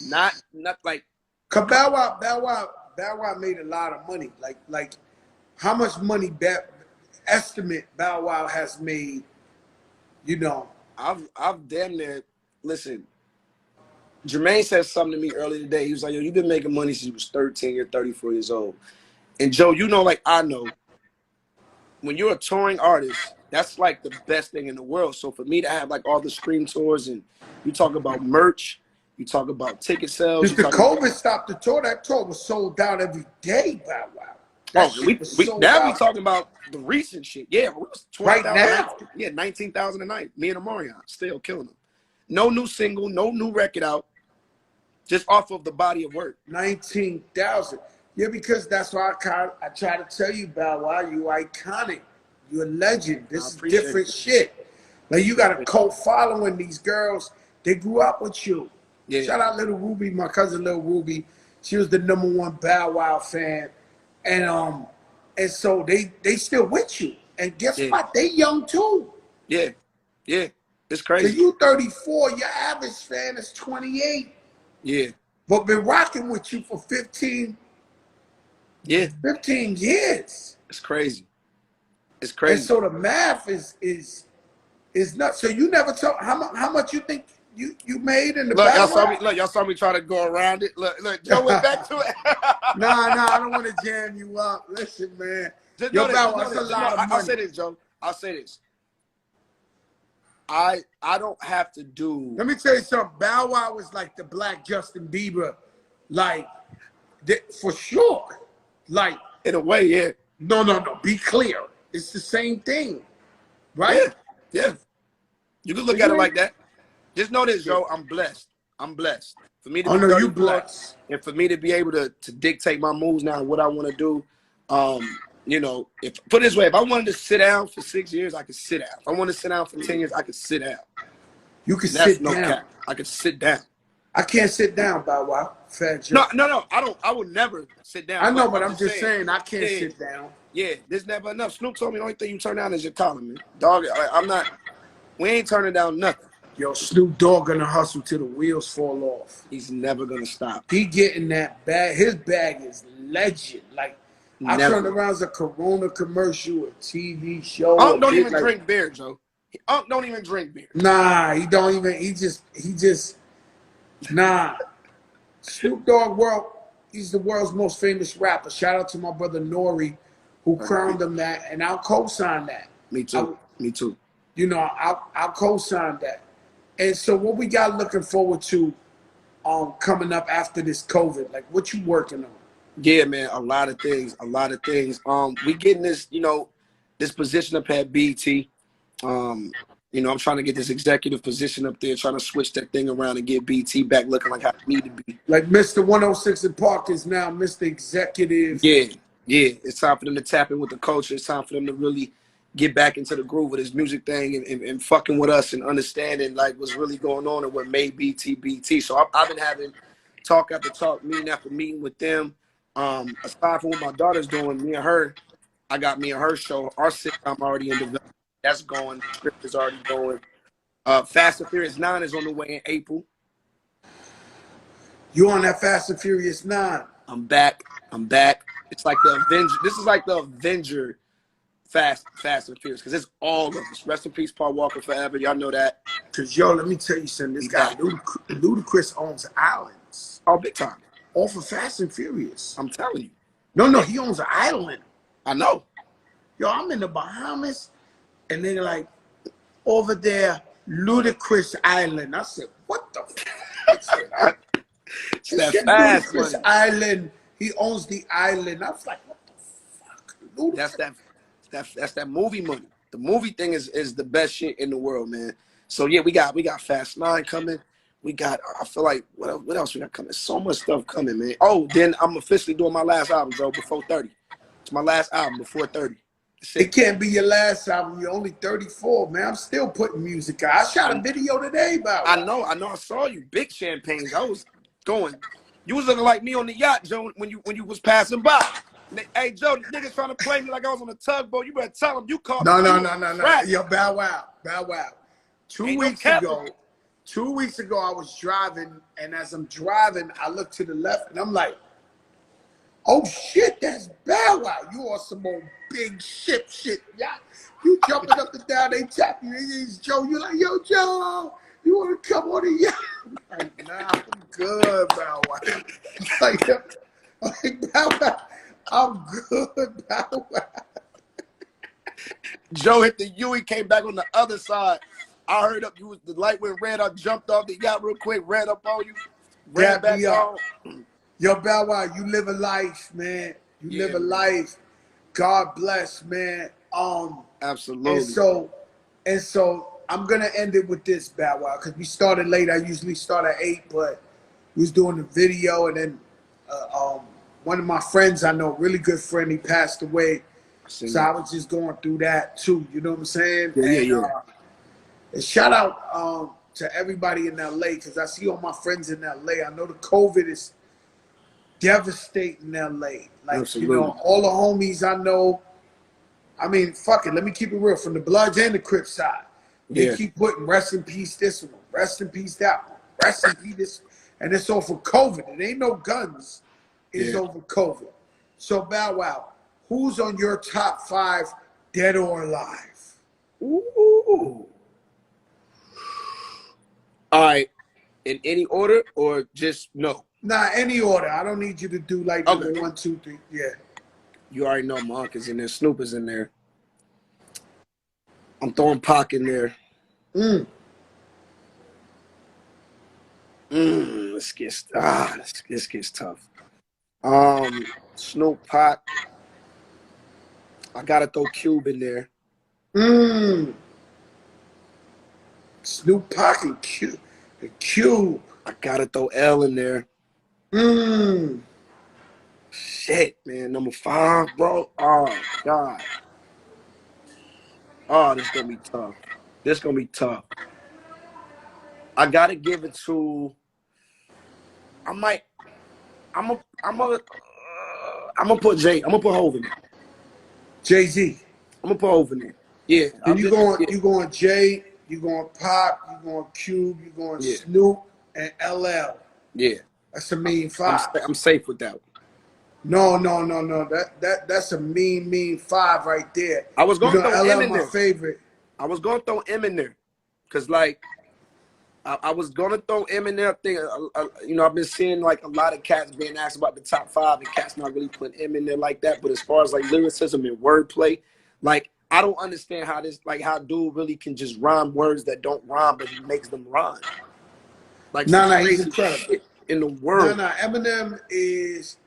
Not like. Cause Bow Wow made a lot of money. Like how much money estimate Bow Wow has made, you know? I've damn near, listen, Jermaine said something to me earlier today. He was like, yo, you've been making money since you was 13, you're 34 years old. And Joe, you know, like I know, when you're a touring artist, that's like the best thing in the world. So for me to have like all the Scream tours and you talk about merch, you talk about ticket sales. Because the COVID stopped the tour. That tour was sold out every day, Bow Wow. Now we talking about the recent shit. Yeah, we was 20,000 right now. Yeah, 19,000 a night. Me and Omarion still killing them. No new single, no new record out. Just off of the body of work. 19,000. Yeah, because that's why I try to tell you, Bow Wow, you iconic. You're a legend. This is different shit. Like you got a cult following. These girls, they grew up with you. Yeah. Shout out Little Ruby, my cousin Little Ruby. She was the #1 Bow Wow fan. And so they still with you. And guess what? They young too. Yeah. Yeah. It's crazy. So you 34, your average fan is 28. Yeah. But been rocking with you for 15 years. It's crazy. It's crazy. And so the math is nuts. So you never tell how much you think you made in the y'all saw me try to go around it. Look, Joe went back to it. Nah, I don't want to jam you up. Listen, man. I'll say this, Joe. I'll say this. I don't have to do. Let me tell you something. Bow Wow was like the black Justin Bieber, like for sure. Like in a way, yeah. No. Be clear. It's the same thing, right? Yeah. You can look at it like that. Just know this, Joe. I'm blessed. For me to be 34, you blessed. And for me to be able to dictate my moves now and what I want to do. You know, put it this way, if I wanted to sit down for 6 years, I could sit down. If I want to sit down for 10 years, I could sit down. You can sit down. Cap. I could sit down. I can't sit down, Bow Wow. Fat Joe. No. I would never sit down. I know, but I'm just saying I can't sit down. Yeah, there's never enough. Snoop told me the only thing you turn down is your collar, man. Dog, we ain't turning down nothing. Yo, Snoop Dogg gonna hustle till the wheels fall off. He's never gonna stop. He getting that bag. His bag is legend. Like I turned around as a Corona commercial, a TV show. Unc don't even drink beer, Joe. Unc don't even drink beer. Nah, he don't even. He just. Nah. Snoop Dogg he's the world's most famous rapper. Shout out to my brother Nori, who crowned him that, and I'll co-sign that. Me too. You know, I'll co-sign that. And so what we got looking forward to coming up after this COVID? Like what you working on? Yeah, man, a lot of things. We getting this, this position up at BT. I'm trying to get this executive position up there, trying to switch that thing around and get BT back looking like I need to be. Like Mr. 106 in Park is now Mr. Executive. Yeah. It's time for them to tap in with the culture. It's time for them to really, get back into the groove of this music thing and fucking with us and understanding like what's really going on and what made BT BT. So I've been having talk after talk, meeting after meeting with them. Aside from what my daughter's doing, I got me and her show. Our sitcom already in development. That's going. The script is already going. Fast and Furious 9 is on the way in April. You on that Fast and Furious 9? I'm back. It's like the Avenger. This is like the Avenger Fast and Furious because it's all of us. Rest in peace, Paul Walker forever. Y'all know that. Cause yo, let me tell you something. This guy Ludacris owns islands. Oh, big time. All for Fast and Furious. I'm telling you. No, he owns an island. I know. Yo, I'm in the Bahamas, and they're like, over there, Ludacris Island. I said, what the fuck? It's that fast Ludacris money. Island. He owns the island. I was like, what the fuck? Ludacris. That's that movie money. The movie thing is the best shit in the world, man. So yeah, we got Fast 9 coming. We got, I feel like, what else we got coming? So much stuff coming, man. Oh, then I'm officially doing my last album, Joe, before 30. It's my last album before 30. It can't be your last album. You're only 34, man. I'm still putting music out. I shot a video today about it. I know. I saw you. Big champagnes. I was going. You was looking like me on the yacht, Joe, when you was passing by. Hey, Joe, niggas trying to play me like I was on a tugboat. You better tell them you caught me. No. Yo, Bow Wow. 2 weeks ago, I was driving, and as I'm driving, I look to the left, and I'm like, oh shit, that's Bow Wow. You on some old big shit. Yeah. You jumping up and down, they tap you. It's Joe. You're like, yo, Joe, you want to come on the yacht? I'm like, nah, I'm good, Bow Wow. like, Bow Wow, I'm good, Bow Wow. Joe hit the U. He came back on the other side. I heard up. The light went red. I jumped off the yacht real quick. Ran up on you. Ran back on. Yo, Bow Wow, you live a life, man. You live a life. God bless, man. Absolutely. And so I'm gonna end it with this, Bow Wow, because we started late. I usually start at 8, but we was doing the video, and then one of my friends I know, really good friend, he passed away. So I was just going through that too. You know what I'm saying? Yeah. And shout out to everybody in LA, because I see all my friends in LA. I know the COVID is devastating LA. Like, absolutely. You know, all the homies I know, I mean, fuck it, let me keep it real, from the Bloods and the Crips side. They keep putting rest in peace this one, rest in peace that one, rest in peace this, and it's all for COVID. It ain't no guns. It's over COVID. So Bow Wow, who's on your top 5, dead or alive? Ooh. All right. In any order or just no? Nah, any order. I don't need you to do like 1, 2, 3. Yeah. You already know my uncle's in there. Snoop is in there. I'm throwing Pac in there. This gets tough. Snoop, Pac. I gotta throw Cube in there. Snoop, Pac, and Cube. The Cube. I gotta throw L in there. Shit, man. Number 5, bro. Oh, God. Oh, this gonna be tough. I gotta give it to. I'm gonna put Jay. I'm gonna put Hov in there. Jay-Z. I'm gonna put Hov in there. Yeah. You going Jay, you going Pop, you going Cube, you going Snoop, and LL. Yeah. That's a mean 5. I'm safe with that one. No. That's a mean 5 right there. I was going to throw M in there. My favorite. I was going to throw M in there. Because, like, I was going to throw M in there. I think, I've been seeing, like, a lot of cats being asked about the top 5, and cats not really putting M in there like that. But as far as, like, lyricism and wordplay, like, I don't understand how dude really can just rhyme words that don't rhyme, but he makes them rhyme. Like, he's incredible. In the world. Eminem he's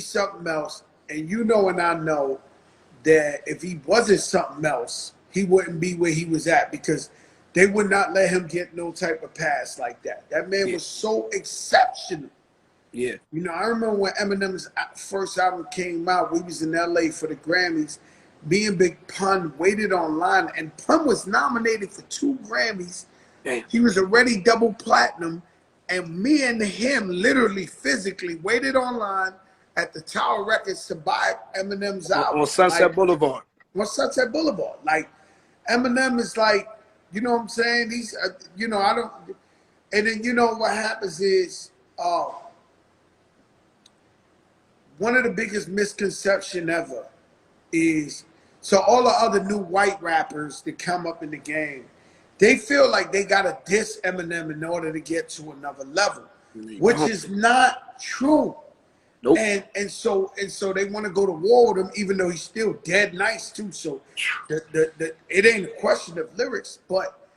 something else. And you know and I know that if he wasn't something else, he wouldn't be where he was at, because they would not let him get no type of pass like that. That man was so exceptional. Yeah. You know, I remember when Eminem's first album came out, we was in LA for the Grammys, Me and Big Pun waited online, and Pun was nominated for 2 Grammys. Damn. He was already double platinum, and me and him literally physically waited online at the Tower Records to buy Eminem's album On Sunset Boulevard. On Sunset Boulevard. Like, Eminem is like, you know what I'm saying? He's, you know, I don't. And then you know what happens is, one of the biggest misconception ever is, so all the other new white rappers that come up in the game, they feel like they gotta diss Eminem in order to get to another level, which is not true. Nope. And so they want to go to war with him, even though he's still dead nice too. So it ain't a question of lyrics, but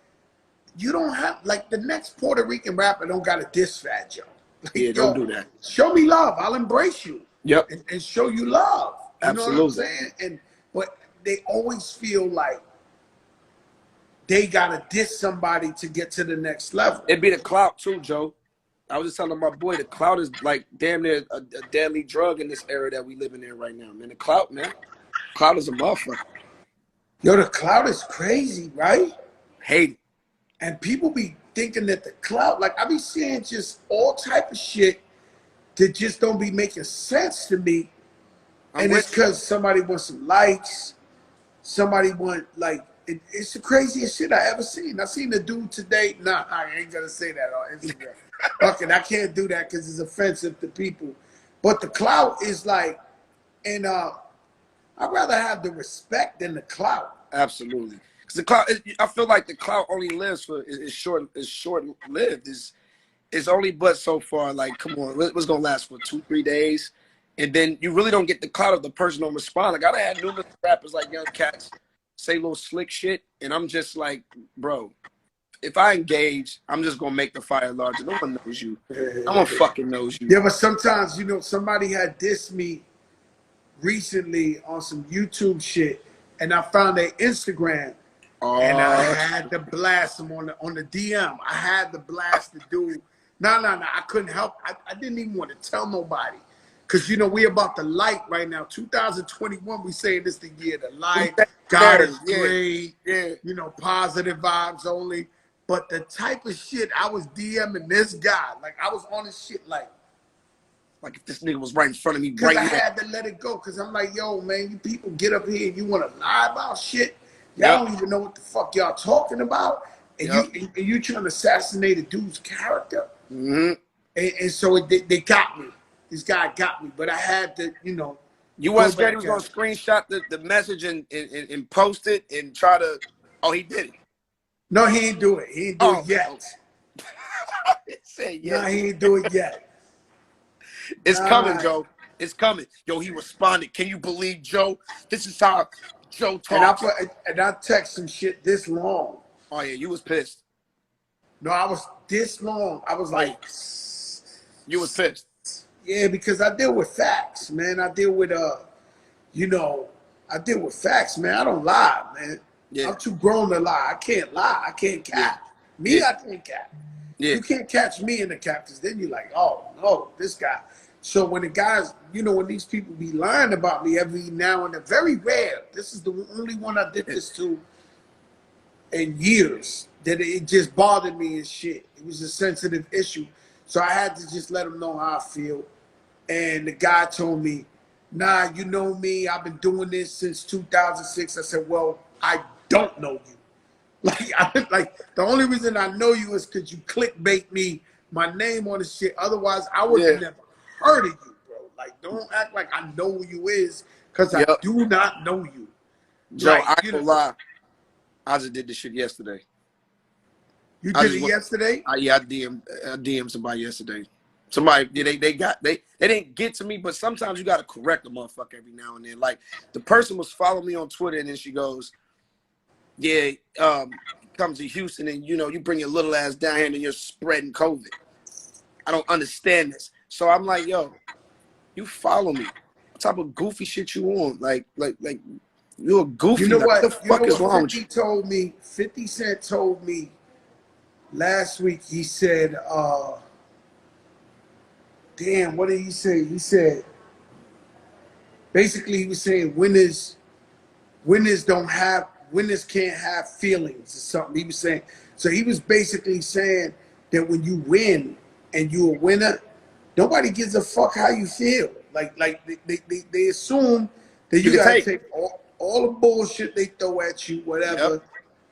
you don't have, like, the next Puerto Rican rapper don't got to diss Fat Joe. Like, Yeah, don't do that. Show me love, I'll embrace you. Yep. And show you love. You Absolutely. know what I'm saying? But they always feel like they gotta diss somebody to get to the next level. It'd be the clout too, Joe. I was just telling my boy, the clout is like damn near a deadly drug in this era that we living in right now, man. The clout, man. Clout is a motherfucker. Yo, the clout is crazy, right? Hate it. And people be thinking that the clout, like, I be seeing just all type of shit that just don't be making sense to me. And it's because somebody wants some likes. Somebody want, like, it's the craziest shit I ever seen. I seen a dude today. Nah, I ain't gonna say that on Instagram. Fuck it, I can't do that because it's offensive to people. But the clout is like, and I'd rather have the respect than the clout. Absolutely. Because the clout, I feel like the clout only lives for, is short lived. It's only but so far. Like, come on, what's gonna last for 2-3 days? And then you really don't get the clout if the person don't respond. Like, I done had numerous rappers like Young Cats say little slick shit, and I'm just like, bro, if I engage, I'm just gonna make the fire larger. No one knows you. No one fucking knows you. Yeah, but sometimes, you know, somebody had dissed me recently on some YouTube shit, and I found their Instagram, and I had to blast them on the DM. I had to blast the dude. No, I couldn't help. I didn't even want to tell nobody. Because, you know, we about the light right now. 2021, we saying this the year the light. God is great. Yeah. You know, positive vibes only. But the type of shit I was DMing this guy, like, I was on this shit like if this nigga was right in front of me right right now. now. I had to let it go because I'm like, yo, man, you people get up here and you want to lie about shit. Y'all don't even know what the fuck y'all talking about. And you trying to assassinate a dude's character. Mm-hmm. And so they got me. This guy got me, but I had to, you know. You wasn't scared he was gonna screenshot the message and post it and try to. Oh, he did it. No, he ain't do it. He ain't do it yet. No, he ain't do it yet. It's coming, Joe. It's coming. Yo, he responded. Can you believe, Joe? This is how Joe talks. And I text some shit this long. Oh yeah, you was pissed. No, I was this long. I was like, you was pissed. Yeah, because I deal with facts, man. I deal with you know, I deal with facts, man. I don't lie, man. Yeah. I'm too grown to lie. I can't lie. I can't cap. Me, I can't cap. Yeah. You can't catch me in the cap, because then you're like, oh no, this guy. So when the guys, you know, when these people be lying about me every now and then, very rare. This is the only one I did this to in years, that it just bothered me and shit. It was a sensitive issue. So I had to just let them know how I feel. And the guy told me, nah, you know me, I've been doing this since 2006. I said, well, I don't know you. Like the only reason I know you is because you clickbait me, my name on the shit. Otherwise, I would have never heard of you, bro. Like, don't act like I know who you is, because I do not know you. Joe, I ain't lie. I just did this shit yesterday. You did it yesterday? Yeah, I DM'd somebody yesterday. Somebody, they didn't get to me, but sometimes you got to correct a motherfucker every now and then. Like, the person was following me on Twitter, and then she goes, yeah, comes to Houston, and, you know, you bring your little ass down here, and you're spreading COVID. I don't understand this. So I'm like, yo, you follow me. What type of goofy shit you on? Like, you're a goofy. You know what? What the fuck is wrong with you? 50 Cent told me last week. He said, damn, what did he say? He said, basically he was saying, when is winners can't have feelings or something. He was saying, so he was basically saying that when you win and you're a winner, nobody gives a fuck how you feel. Like they assume that You you can gotta take. take all the bullshit they throw at you, Yep. whatever.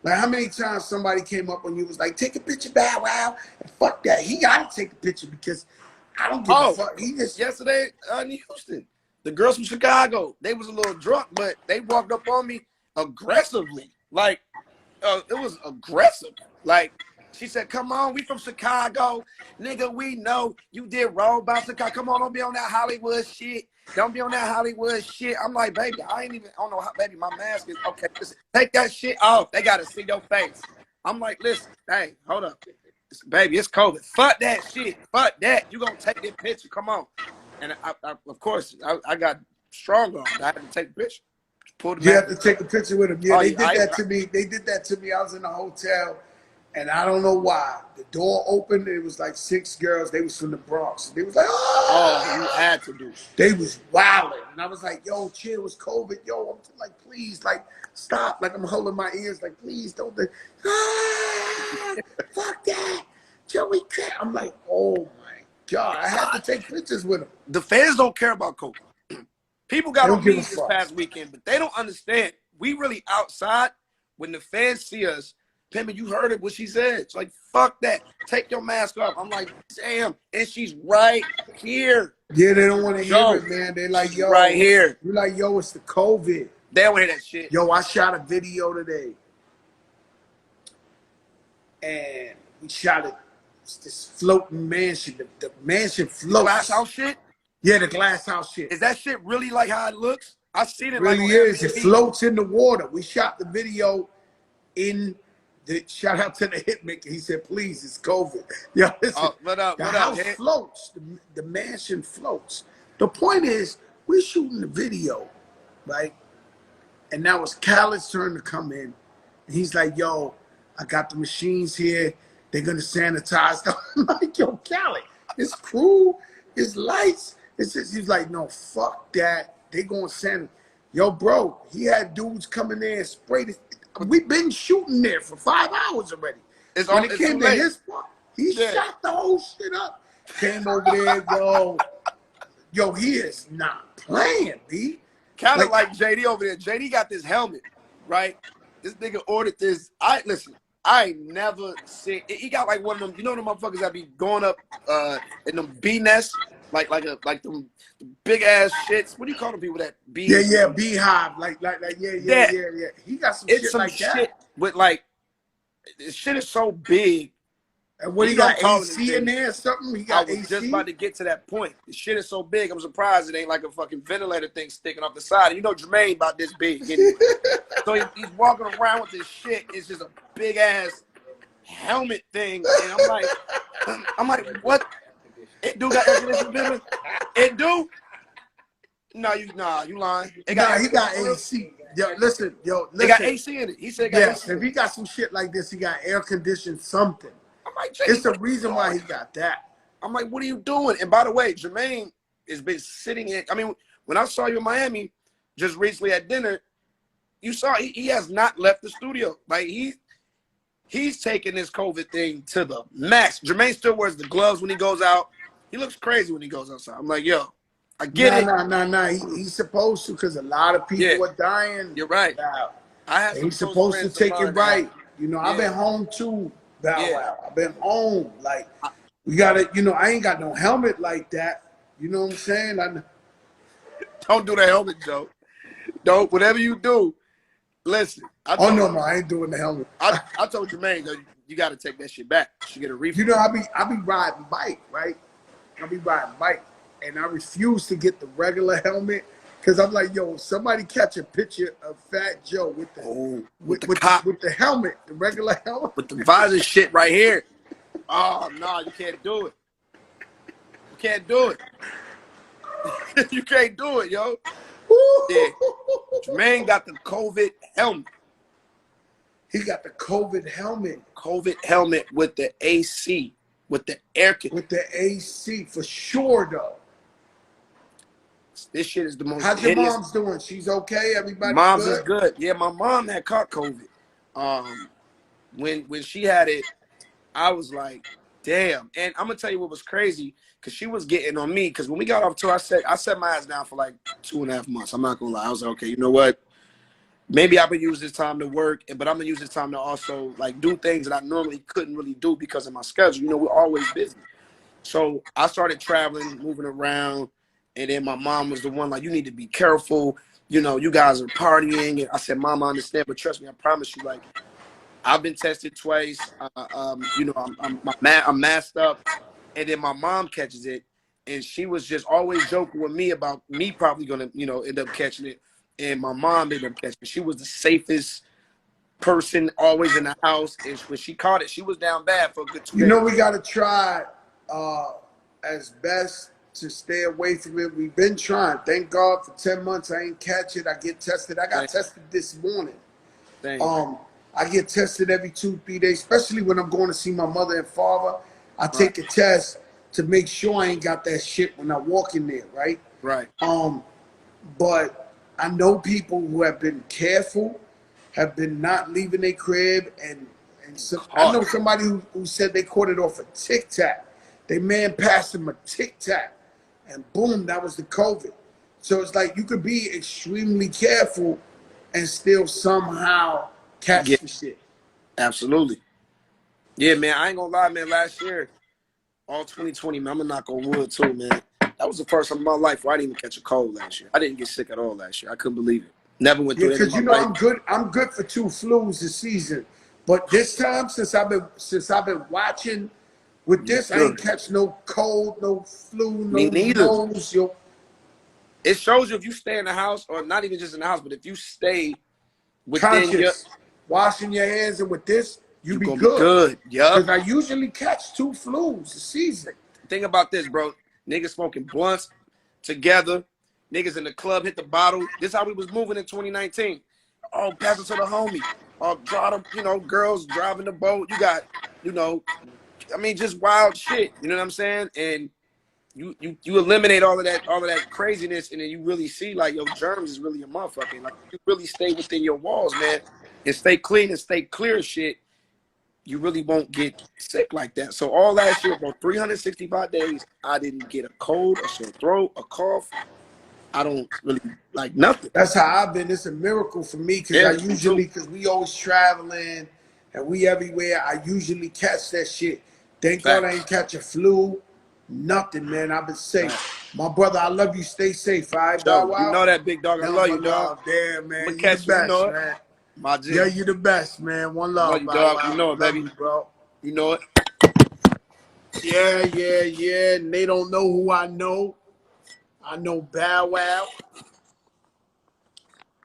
Like how many times somebody came up on you was like, take a picture, Bow Wow, and fuck that. He gotta take a picture because I don't give a Oh, fuck. He just yesterday in Houston, the girls from Chicago, they was a little drunk, but they walked up on me aggressively. Like, it was aggressive. Like, she said, come on, we from Chicago. Nigga, we know you did wrong about Chicago. Come on, don't be on that Hollywood shit. Don't be on that Hollywood shit. I'm like, baby, I don't know how, baby, my mask is, okay, listen, take that shit off. They got to see your face. I'm like, listen, hey, hold up. Baby, it's COVID. Fuck that shit. Fuck that. You gonna take that picture. Come on. And I of course, I got stronger on it. I had to take a picture. Pull the you mask. have to take a picture with him. Yeah, Oh, they yeah, did that to me. They did that to me. I was in a hotel, and I don't know why. The door opened. It was like 6 girls. They was from the Bronx. They was like, oh, you oh, had to do. they was wilding. And I was like, yo, chill, was COVID. Yo, I'm like, please, like, stop. Like, I'm holding my ears. Like, please don't. Fuck that. Joey Crab. I'm like, oh my God. I had to take pictures with him. The fans don't care about COVID. People They got don't on give me a this fuck. past weekend, but they don't understand. We really outside. When the fans see us, Pimmy, you heard it, what she said. It's like, fuck that. Take your mask off. I'm like, damn. And she's right here. Yeah, they don't want to hear Yo, it, man. They like, she's yo, right here. you're like, yo, it's the COVID. They don't hear that shit. Yo, I shot a video today. And we shot it. It's this floating mansion. The mansion floats. Glass house shit? Yeah, the glass house shit. Is that shit really like how it looks? I seen it Really like on is. It Airbnb. floats in the water. We shot the video in the shout out to the hitmaker. He said, please, it's COVID. Yo, listen, What up? the What house up? Hey? floats. The mansion floats. The point is, we're shooting the video, right? And now it's Khaled's turn to come in. And he's like, yo, I got the machines here. They're going to sanitize them. I'm like, yo, Khaled, it's crew, it's lights. It's just, he's like, no, fuck that. They going to sanitize. Yo, bro, he had dudes come in there and spray this. We've been shooting there for 5 hours already. When it came to his part, he shot the whole shit up. Came over there, yo, he is not playing, B. Kind of like JD over there. JD got this helmet, right? This nigga ordered this. Listen, I ain't never seen. He got like one of them. You know them motherfuckers that be going up in them bee nests, like them big ass shits. What do you call them people that bee? Yeah, beehive. Yeah. He got some shit like that. With like, this shit is so big. And what he got AC in there or something? He got AC? I was just about to get to that point. The shit is so big, I'm surprised it ain't like a fucking ventilator thing sticking off the side. And you know Jermaine about this big anyway. So he's walking around with this shit. It's just a big ass helmet thing. And I'm like, what? It do got air conditioning business? It do? No, you lying. He got AC. Yo, listen. They got AC in it. He said yes, if he got some shit like this, he got air conditioned something. Like, it's the reason why he got that. I'm like, what are you doing? And by the way, Jermaine has been sitting in. I mean, when I saw you in Miami just recently at dinner, you saw he has not left the studio. Like he's taking this COVID thing to the max. Jermaine still wears the gloves when he goes out. He looks crazy when he goes outside. I'm like, yo, I get it. No. He's supposed to because a lot of people are dying. You're right. He's supposed to take it right. You know, I've been home too. I've been home. Like, we gotta, I ain't got no helmet like that. You know what I'm saying? Don't do the helmet, Joe. Don't. Whatever you do, listen. No, I ain't doing the helmet. I told Jermaine, you got to take that shit back. You should get a refund. I be riding bike, right? I be riding bike, and I refuse to get the regular helmet because I'm like, yo, somebody catch a picture of Fat Joe with the helmet, the regular helmet, with the visor shit right here. Oh no, you can't do it. You can't do it. You can't do it, yo. Yeah. Jermaine got the COVID helmet. He got the COVID helmet. COVID helmet with the AC, with the air conditioning. With the AC for sure, though. This shit is the most How's your hideous. mom's doing? She's okay? Everybody Mom's is good? good. Yeah, my mom had caught COVID. When she had it, I was like, damn. And I'm gonna tell you what was crazy, because she was getting on me. Because when we got off tour, I set my ass down for like 2.5 months. I'm not gonna lie. I was like, okay, you know what? Maybe I would use this time to work, but I'm gonna use this time to also like do things that I normally couldn't really do because of my schedule. You know, we're always busy. So I started traveling, moving around, and then my mom was the one like, you need to be careful. You know, you guys are partying. And I said, Mom, I understand, but trust me, I promise you, like, I've been tested twice. You know, I'm masked up, and then my mom catches it, and she was just always joking with me about me probably gonna, you know, end up catching it, and my mom ended up catching it. She was the safest person always in the house, and when she caught it, she was down bad for a good 2 You days. know we gotta try as best to stay away from it. We've been trying. Thank God for 10 months I ain't catch it. I get tested. I got tested this morning. Same. I get tested every 2-3 days, especially when I'm going to see my mother and father. I Right. take a test to make sure I ain't got that shit when I walk in there, right? Right. But I know people who have been careful, have been not leaving their crib, and some, I know somebody who said they caught it off a Tic Tac. They man passed them a Tic Tac, and boom, that was the COVID. So it's like you could be extremely careful and still somehow Yeah, catch the shit. absolutely. Yeah, man. I ain't gonna lie, man. Last year, all 2020, man, I'm gonna knock on wood too, man. That was the first time in my life where I didn't even catch a cold last year. I didn't get sick at all last year. I couldn't believe it. Never went Yeah, through it in because my you know life. I'm good for 2 flus this season. But this time, since I've been watching with You this, I ain't good. catch no cold, no flu, Me no neither. nose. Yo, It shows you if you stay in the house, or not even just in the house, but if you stay within your, conscious, washing your hands, and with this, you you be gonna be good. good. Yup. Because I usually catch 2 flus a season. Think about this, bro. Niggas smoking blunts together. Niggas in the club hit the bottle. This how we was moving in 2019. Oh, pass it to the homie. Draw the, you know, girls driving the boat. You got, you know, I mean, just wild shit. You know what I'm saying? And you eliminate all of that craziness, and then you really see like your germs is really a motherfucking. Like you really stay within your walls, man, and stay clean and stay clear of shit. You really won't get sick like that. So all last year, bro, 365 days, I didn't get a cold, a sore throat, a cough. I don't really like nothing. That's how I've been. It's a miracle for me because Yeah, me too. because we always traveling and we everywhere. I usually catch that shit. Thank God I Facts. ain't catch a flu. Nothing, man. I've been Facts. safe. My brother, I love you. Stay safe. All right, Bow Yo, you Wow? know that, big dog. I Nah, love my you, dog. dog. Damn, I'm gonna man. You the catch you. You know best, it. man. My Yeah, G. you the best, man. One Love love, you, Bow dog. You Wow. know it, Love baby. you, bro. You know it. Yeah, yeah, yeah. And they don't know who I know. I know Bow Wow.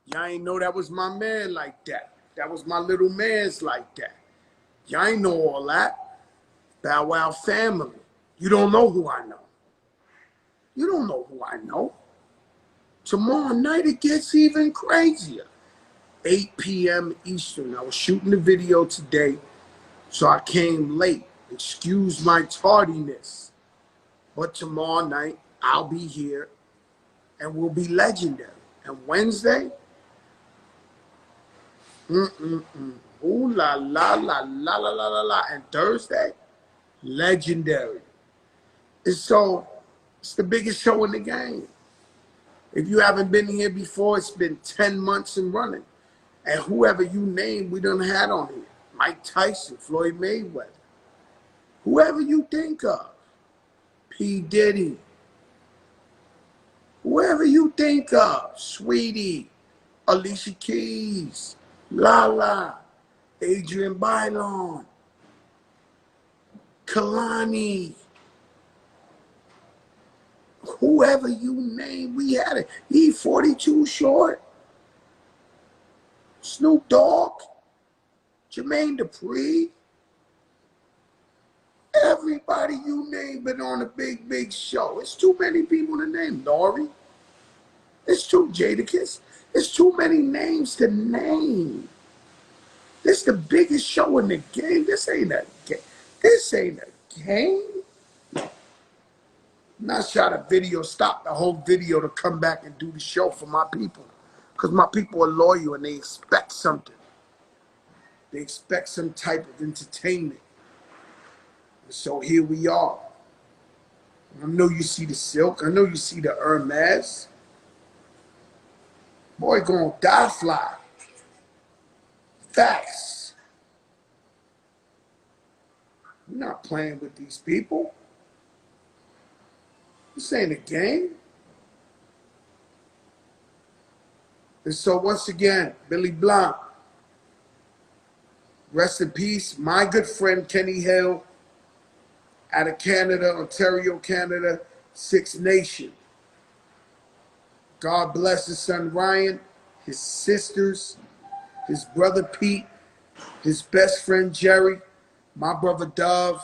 Y'all ain't know that was my man like that. That was my little man's like that. Y'all ain't know all that. Bow Wow family. You don't know who I know. You don't know who I know. Tomorrow night it gets even crazier. 8 p.m. Eastern. I was shooting the video today, so I came late. Excuse my tardiness. But tomorrow night I'll be here and we'll be legendary. And Wednesday, ooh la la la la la la la la. And Thursday, legendary. And so it's the biggest show in the game. If you haven't been here before, it's been 10 months and running. And whoever you name, we done had on here. Mike Tyson, Floyd Mayweather. Whoever you think of. P. Diddy. Whoever you think of. Sweetie. Alicia Keys. Lala. Adrian Bylon. Kalani. Whoever you name, we had it. He 42 short. Snoop Dogg. Jermaine Dupri. Everybody you name been on a big, big show. It's too many people to name. Nori. It's too Jadakiss. It's too many names to name. This the biggest show in the game. This ain't a game. This ain't a game. Not shot a video, stop the whole video to come back and do the show for my people. Because my people are loyal and they expect something. They expect some type of entertainment. And so here we are. I know you see the silk. I know you see the Hermes. Boy, gonna die fly. Facts. You're not playing with these people. This ain't a game. And so once again, Billy Blanc, rest in peace. My good friend Kenny Hill, out of Canada, Ontario, Canada, Six Nation. God bless his son Ryan, his sisters, his brother Pete, his best friend Jerry, my brother Dove,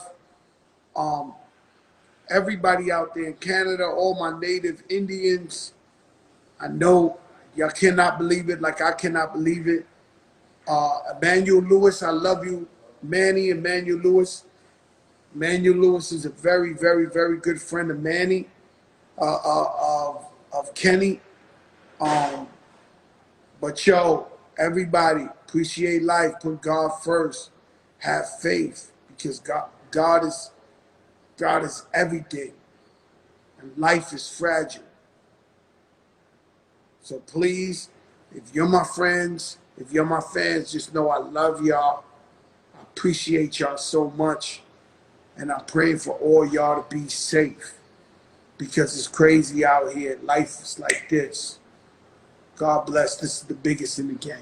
everybody out there in Canada, all my native Indians. I know y'all cannot believe it like I cannot believe it. Emmanuel Lewis, I love you. Manny, Emmanuel Lewis. Emmanuel Lewis is a very, very, very good friend of Manny, of Kenny. But yo, everybody, appreciate life, put God first, have faith, because God is everything, and life is fragile. So please, if you're my friends, if you're my fans, just know I love y'all. I appreciate y'all so much, and I'm praying for all y'all to be safe, because it's crazy out here. Life is like this. God bless. This is the biggest in the game.